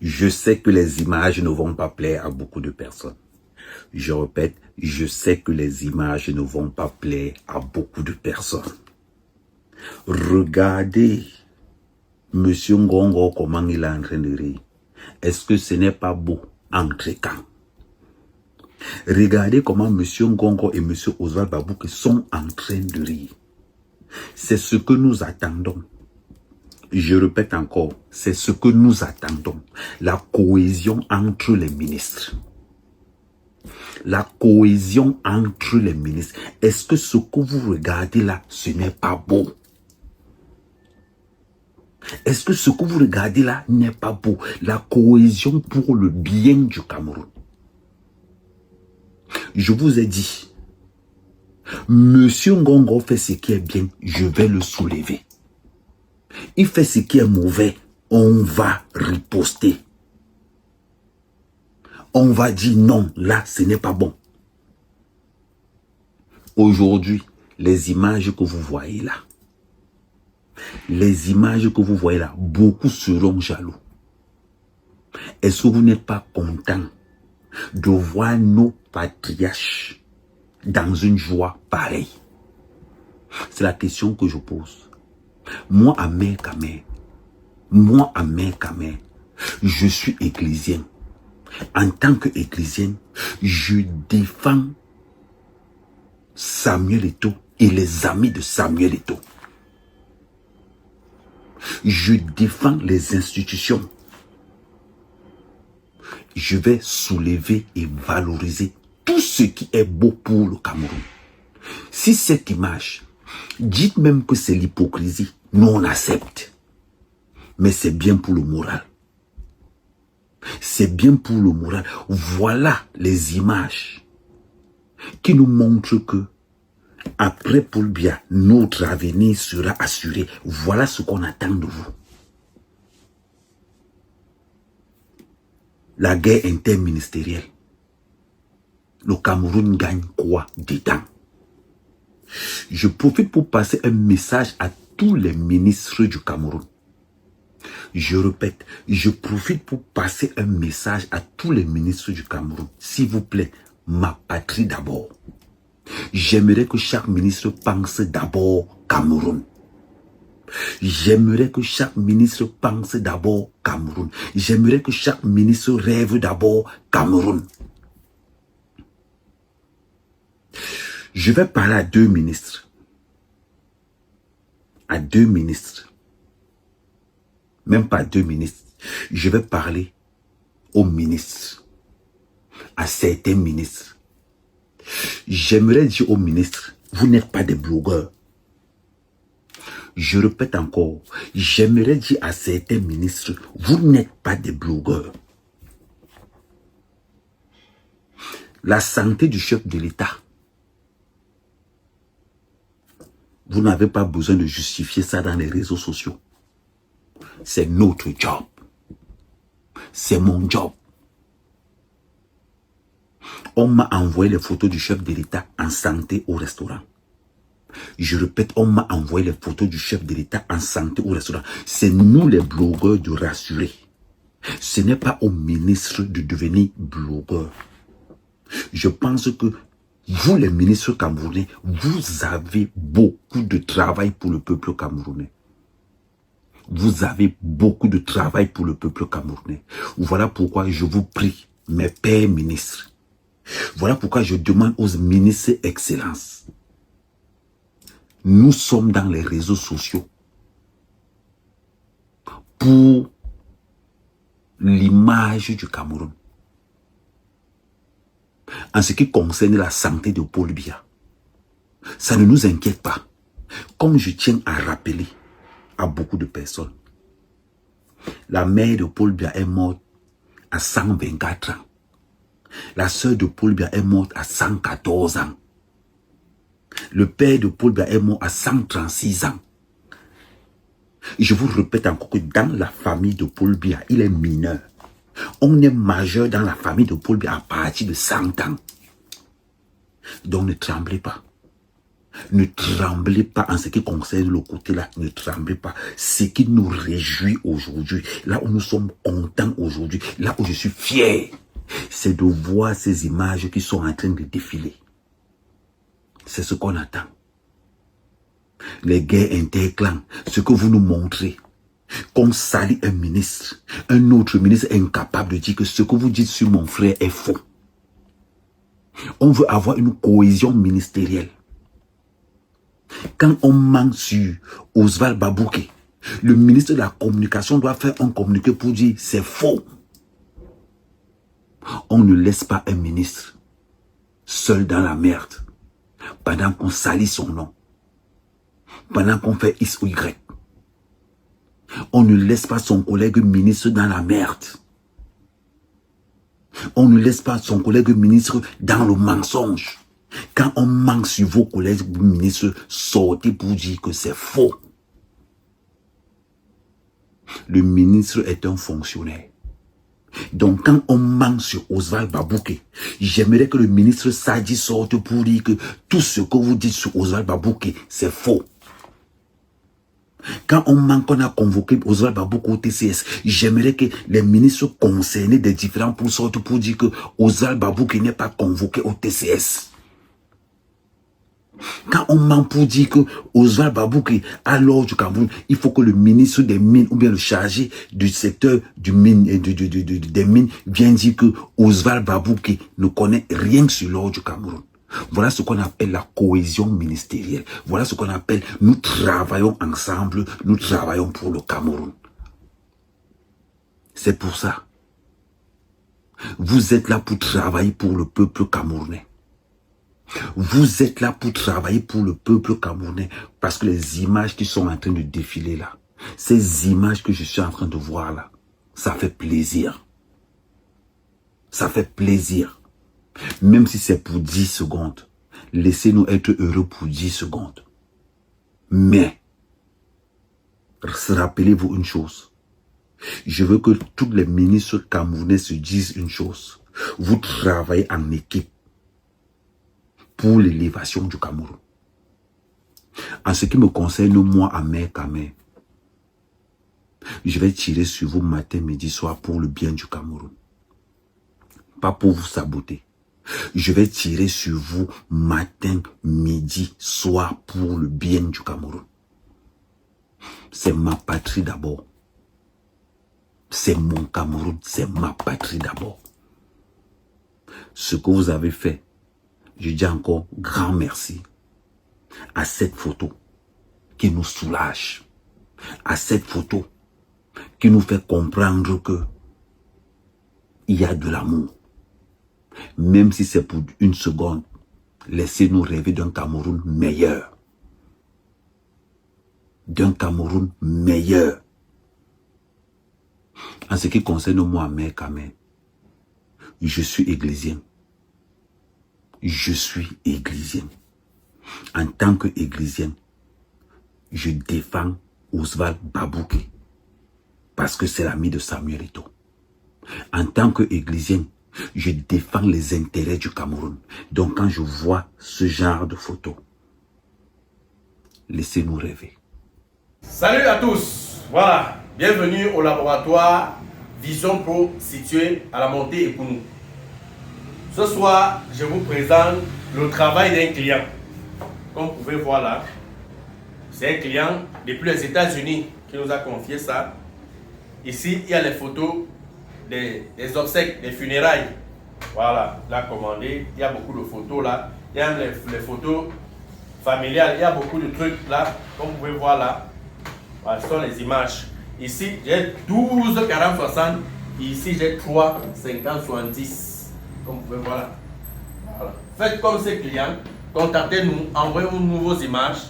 Je sais que les images ne vont pas plaire à beaucoup de personnes. Je répète, je sais que les images ne vont pas plaire à beaucoup de personnes. Regardez Monsieur Ngongo comment il est en train de rire. Est-ce que ce n'est pas beau entre camps? Regardez comment Monsieur Ngongo et Monsieur Oswald Babouke sont en train de rire. C'est ce que nous attendons. Je répète encore, c'est ce que nous attendons. La cohésion entre les ministres. La cohésion entre les ministres. Est-ce que ce que vous regardez là, ce n'est pas beau? Est-ce que ce que vous regardez là n'est pas beau? La cohésion pour le bien du Cameroun. Je vous ai dit, Monsieur Ngongo fait ce qui est bien, je vais le soulever. Il fait ce qui est mauvais, on va riposter. On va dire non, là, ce n'est pas bon. Aujourd'hui, les images que vous voyez là, beaucoup seront jaloux. Est-ce que vous n'êtes pas content de voir nos patriarches dans une joie pareille? C'est la question que je pose. Moi, Ahmed Kamer, je suis ecclésien. En tant qu'ecclésien, je défends Samuel Eto'o et les amis de Samuel Eto'o. Je défends les institutions. Je vais soulever et valoriser tout ce qui est beau pour le Cameroun. Si cette image, dites même que c'est l'hypocrisie, nous on accepte. Mais c'est bien pour le moral. C'est bien pour le moral. Voilà les images qui nous montrent que après Paul Biya, notre avenir sera assuré. Voilà ce qu'on attend de vous. La guerre interministérielle. Le Cameroun gagne quoi dedans? Je profite pour passer un message à tous les ministres du Cameroun. Je répète, je profite pour passer un message à tous les ministres du Cameroun. S'il vous plaît, ma patrie d'abord. J'aimerais que chaque ministre pense d'abord Cameroun. J'aimerais que chaque ministre pense d'abord Cameroun. J'aimerais que chaque ministre rêve d'abord Cameroun. Je vais parler à deux ministres. À deux ministres. Même pas deux ministres. Je vais parler aux ministres. À certains ministres. J'aimerais dire aux ministres, vous n'êtes pas des blogueurs. Je répète encore, j'aimerais dire à certains ministres, vous n'êtes pas des blogueurs. La santé du chef de l'État, vous n'avez pas besoin de justifier ça dans les réseaux sociaux. C'est notre job. C'est mon job. On m'a envoyé les photos du chef de l'État en santé au restaurant. Je répète, on m'a envoyé les photos du chef de l'État en santé au restaurant. C'est nous les blogueurs de rassurer. Ce n'est pas au ministre de devenir blogueur. Je pense que vous les ministres camerounais, vous avez beaucoup de travail pour le peuple camerounais. Vous avez beaucoup de travail pour le peuple camerounais. Voilà pourquoi je vous prie, mes pères ministres. Voilà pourquoi je demande aux ministres Excellences. Nous sommes dans les réseaux sociaux pour l'image du Cameroun. En ce qui concerne la santé de Paul Biya, ça ne nous inquiète pas. Comme je tiens à rappeler à beaucoup de personnes, la mère de Paul Biya est morte à 124 ans. La sœur de Paul Biya est morte à 114 ans. Le père de Paul Biya est mort à 136 ans. Je vous répète encore que dans la famille de Paul Biya, il est mineur. On est majeur dans la famille de Paul Biya à partir de 100 ans. Donc ne tremblez pas. Ne tremblez pas en ce qui concerne le côté là, ne tremblez pas. Ce qui nous réjouit aujourd'hui, là où nous sommes contents aujourd'hui, là où je suis fier, c'est de voir ces images qui sont en train de défiler. C'est ce qu'on attend. Les guerres interclans, ce que vous nous montrez, qu'on salit un ministre, un autre ministre est incapable de dire que ce que vous dites sur mon frère est faux. On veut avoir une cohésion ministérielle. Quand on manque sur Oswald Babouké, le ministre de la communication doit faire un communiqué pour dire c'est faux. On ne laisse pas un ministre seul dans la merde pendant qu'on salit son nom, pendant qu'on fait X ou Y. On ne laisse pas son collègue ministre dans la merde. On ne laisse pas son collègue ministre dans le mensonge. Quand on manque sur vos collègues ministres, sortez pour dire que c'est faux. Le ministre est un fonctionnaire. Donc quand on manque sur Oswald Babouké, j'aimerais que le ministre Sadi sorte pour dire que tout ce que vous dites sur Oswald Babouké, c'est faux. Quand on manque, on a convoqué Oswald Babouké au TCS, j'aimerais que les ministres concernés des différents pôles sortent pour dire que Oswald Babouké n'est pas convoqué au TCS. Quand on ment pour dire que Oswald Babouké à l'ordre du Cameroun, il faut que le ministre des Mines ou bien le chargé du secteur des Mines vienne dire que Oswald Babouké ne connaît rien sur l'ordre du Cameroun. Voilà ce qu'on appelle la cohésion ministérielle. Voilà ce qu'on appelle nous travaillons ensemble, nous travaillons pour le Cameroun. C'est pour ça. Vous êtes là pour travailler pour le peuple camerounais. Vous êtes là pour travailler pour le peuple camerounais parce que les images qui sont en train de défiler là, ces images que je suis en train de voir là, ça fait plaisir. Ça fait plaisir. Même si c'est pour 10 secondes, laissez-nous être heureux pour 10 secondes. Mais, rappelez-vous une chose. Je veux que tous les ministres camerounais se disent une chose. Vous travaillez en équipe pour l'élévation du Cameroun. En ce qui me concerne, moi, Ahmed Kamé, je vais tirer sur vous matin, midi, soir pour le bien du Cameroun. Pas pour vous saboter. Je vais tirer sur vous matin, midi, soir pour le bien du Cameroun. C'est ma patrie d'abord. C'est mon Cameroun, c'est ma patrie d'abord. Ce que vous avez fait, je dis encore grand merci à cette photo qui nous soulage, à cette photo qui nous fait comprendre que il y a de l'amour. Même si c'est pour une seconde, laissez-nous rêver d'un Cameroun meilleur. D'un Cameroun meilleur. En ce qui concerne moi, Ahmed Kamé, je suis églésien. Je suis églésien. En tant qu'églésien, je défends Oswald Babouké parce que c'est l'ami de Samuel Eto'o. En tant qu'églésien, je défends les intérêts du Cameroun. Donc quand je vois ce genre de photos, laissez-nous rêver. Salut à tous. Voilà, bienvenue au laboratoire Vision Pro situé à la montée Ekounou. Ce soir, je vous présente le travail d'un client. Comme vous pouvez voir là, c'est un client depuis les États-Unis qui nous a confié ça. Ici, il y a les photos des obsèques, des funérailles. Voilà, il a commandé. Il y a beaucoup de photos là. Il y a les photos familiales. Il y a beaucoup de trucs là. Comme vous pouvez voir là. Voilà, ce sont les images. Ici, j'ai 12, 40, 60. Ici, j'ai 3, 50, 70. Comme vous pouvez voir là. Voilà. Faites comme ces clients. Contactez-nous. Envoyez-nous vos images.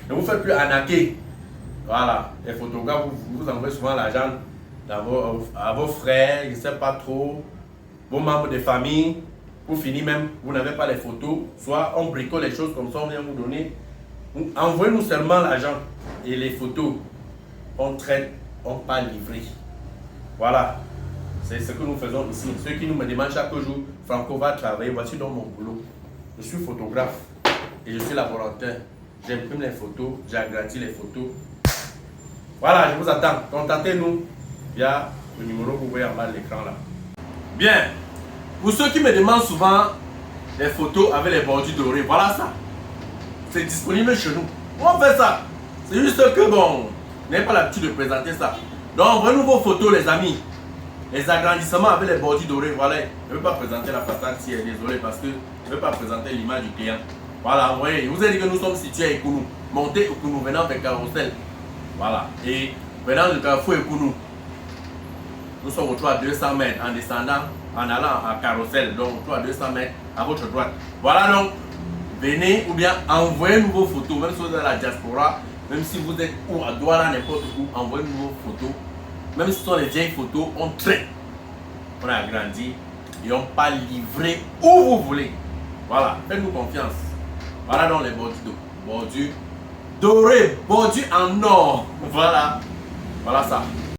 Ne vous faites plus arnaquer. Voilà. Les photographes, vous envoyez souvent l'argent à vos frères, je ne sais pas trop, vos membres de famille. Pour finir même, vous n'avez pas les photos. Soit on bricole les choses comme ça, on vient vous donner. Envoyez-nous seulement l'argent et les photos. On traite, on pas livrer. Voilà. C'est ce que nous faisons ici. Ceux qui nous me demandent chaque jour, Franco va travailler, voici donc mon boulot. Je suis photographe. et je suis laborateur. J'imprime les photos, j'agrandis les photos. Voilà, je vous attends. Contactez-nous via le numéro que vous voyez en bas de l'écran là. Bien. Pour ceux qui me demandent souvent les photos avec les bordures dorées, voilà ça. C'est disponible chez nous. On fait ça. C'est juste que bon, on n'a pas l'habitude de présenter ça. Donc, envoyez-nous vos photos, les amis. Les agrandissements avec les bordures dorées, voilà. Je ne veux pas présenter la façade si elle est désolé parce que je ne veux pas présenter l'image du client. Voilà, envoyez. Je vous ai dit que nous sommes situés à Ekounou. Montez Ekounou, venant vers Carrousel. Voilà. Et venant de Carrefour Ekounou. Nous sommes autour à 200 mètres en descendant, en allant à Carrousel. Donc, autour à 200 mètres à votre droite. Voilà donc. Venez ou bien envoyez-nous vos photos, même si vous êtes dans la diaspora, même si vous êtes où à Douala, n'importe où, envoyez-nous vos photos. Même si ce sont les vieilles photos, on traite. On a agrandi et on pas livré où vous voulez. Voilà, faites-nous confiance. Voilà donc les bordures dorées, bordures en or. Voilà, voilà ça.